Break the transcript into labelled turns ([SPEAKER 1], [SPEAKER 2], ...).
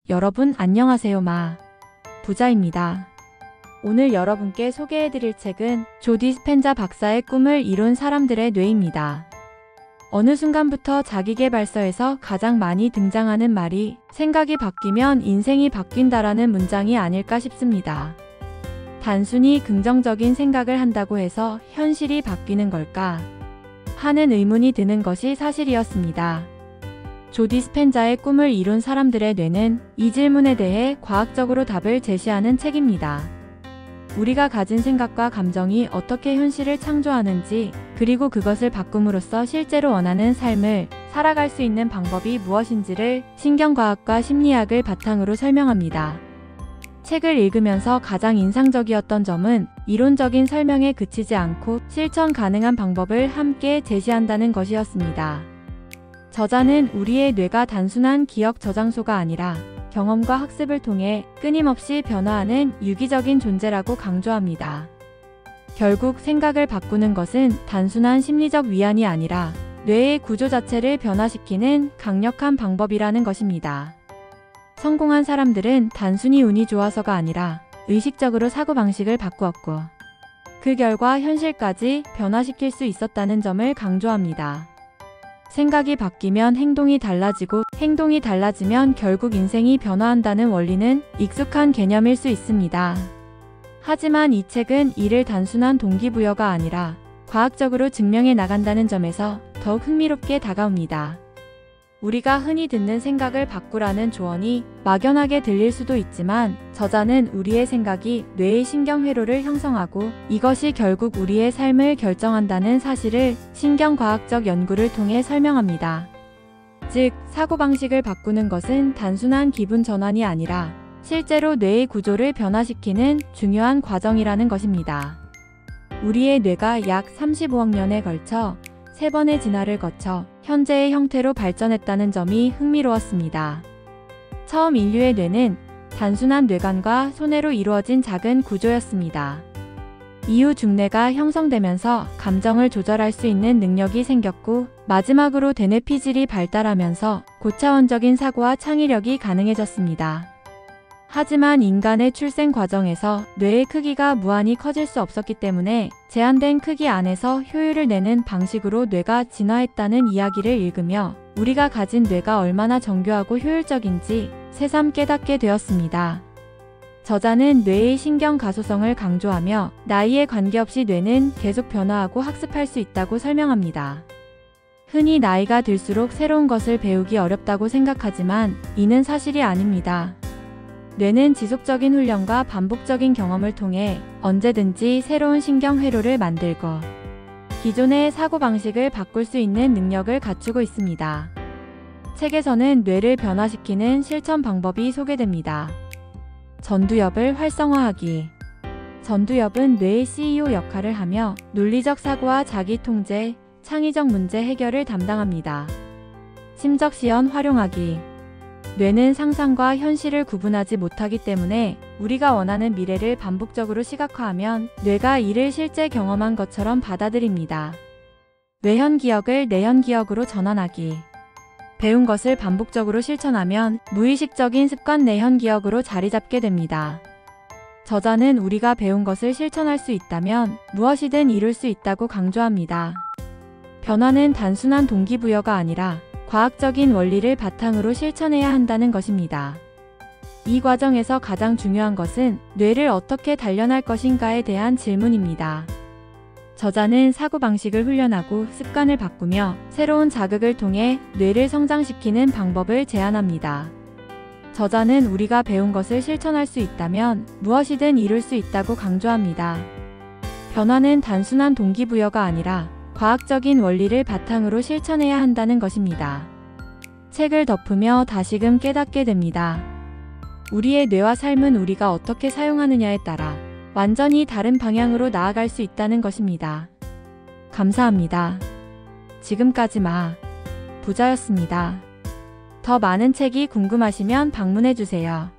[SPEAKER 1] 여러분 안녕하세요. 부자입니다. 오늘 여러분께 소개해드릴 책은 조 디스펜자 박사의 꿈을 이룬 사람들의 뇌입니다. 어느 순간부터 자기계발서에서 가장 많이 등장하는 말이 생각이 바뀌면 인생이 바뀐다라는 문장이 아닐까 싶습니다. 단순히 긍정적인 생각을 한다고 해서 현실이 바뀌는 걸까? 하는 의문이 드는 것이 사실이었습니다. 조 디스펜자의 꿈을 이룬 사람들의 뇌는 이 질문에 대해 과학적으로 답을 제시하는 책입니다. 우리가 가진 생각과 감정이 어떻게 현실을 창조하는지, 그리고 그것을 바꿈으로써 실제로 원하는 삶을 살아갈 수 있는 방법이 무엇인지를 신경과학과 심리학을 바탕으로 설명합니다. 책을 읽으면서 가장 인상적이었던 점은 이론적인 설명에 그치지 않고 실천 가능한 방법을 함께 제시한다는 것이었습니다. 저자는 우리의 뇌가 단순한 기억 저장소가 아니라 경험과 학습을 통해 끊임없이 변화하는 유기적인 존재라고 강조합니다. 결국 생각을 바꾸는 것은 단순한 심리적 위안이 아니라 뇌의 구조 자체를 변화시키는 강력한 방법이라는 것입니다. 성공한 사람들은 단순히 운이 좋아서가 아니라 의식적으로 사고방식을 바꾸었고, 그 결과 현실까지 변화시킬 수 있었다는 점을 강조합니다. 생각이 바뀌면 행동이 달라지고, 행동이 달라지면 결국 인생이 변화한다는 원리는 익숙한 개념일 수 있습니다. 하지만 이 책은 이를 단순한 동기부여가 아니라 과학적으로 증명해 나간다는 점에서 더욱 흥미롭게 다가옵니다. 우리가 흔히 듣는 생각을 바꾸라는 조언이 막연하게 들릴 수도 있지만, 저자는 우리의 생각이 뇌의 신경회로를 형성하고 이것이 결국 우리의 삶을 결정한다는 사실을 신경과학적 연구를 통해 설명합니다. 즉, 사고방식을 바꾸는 것은 단순한 기분 전환이 아니라 실제로 뇌의 구조를 변화시키는 중요한 과정이라는 것입니다. 우리의 뇌가 약 35억 년에 걸쳐 3번의 진화를 거쳐 현재의 형태로 발전했다는 점이 흥미로웠습니다. 처음 인류의 뇌는 단순한 뇌관과 소뇌로 이루어진 작은 구조였습니다. 이후 중뇌가 형성되면서 감정을 조절할 수 있는 능력이 생겼고, 마지막으로 대뇌 피질이 발달하면서 고차원적인 사고와 창의력이 가능해졌습니다. 하지만 인간의 출생 과정에서 뇌의 크기가 무한히 커질 수 없었기 때문에 제한된 크기 안에서 효율을 내는 방식으로 뇌가 진화했다는 이야기를 읽으며 우리가 가진 뇌가 얼마나 정교하고 효율적인지 새삼 깨닫게 되었습니다. 저자는 뇌의 신경 가소성을 강조하며 나이에 관계없이 뇌는 계속 변화하고 학습할 수 있다고 설명합니다. 흔히 나이가 들수록 새로운 것을 배우기 어렵다고 생각하지만 이는 사실이 아닙니다. 뇌는 지속적인 훈련과 반복적인 경험을 통해 언제든지 새로운 신경회로를 만들고 기존의 사고방식을 바꿀 수 있는 능력을 갖추고 있습니다. 책에서는 뇌를 변화시키는 실천 방법이 소개됩니다. 전두엽을 활성화하기. 전두엽은 뇌의 CEO 역할을 하며 논리적 사고와 자기 통제, 창의적 문제 해결을 담당합니다. 심적시연 활용하기. 뇌는 상상과 현실을 구분하지 못하기 때문에 우리가 원하는 미래를 반복적으로 시각화하면 뇌가 이를 실제 경험한 것처럼 받아들입니다. 외현 기억을 내현 기억으로 전환하기. 배운 것을 반복적으로 실천하면 무의식적인 습관 내현 기억으로 자리 잡게 됩니다. 저자는 우리가 배운 것을 실천할 수 있다면 무엇이든 이룰 수 있다고 강조합니다. 변화는 단순한 동기부여가 아니라 과학적인 원리를 바탕으로 실천해야 한다는 것입니다. 이 과정에서 가장 중요한 것은 뇌를 어떻게 단련할 것인가에 대한 질문입니다. 저자는 사고방식을 훈련하고 습관을 바꾸며 새로운 자극을 통해 뇌를 성장시키는 방법을 제안합니다. 저자는 우리가 배운 것을 실천할 수 있다면 무엇이든 이룰 수 있다고 강조합니다. 변화는 단순한 동기부여가 아니라 과학적인 원리를 바탕으로 실천해야 한다는 것입니다. 책을 덮으며 다시금 깨닫게 됩니다. 우리의 뇌와 삶은 우리가 어떻게 사용하느냐에 따라 완전히 다른 방향으로 나아갈 수 있다는 것입니다. 감사합니다. 지금까지 부자였습니다. 더 많은 책이 궁금하시면 방문해주세요.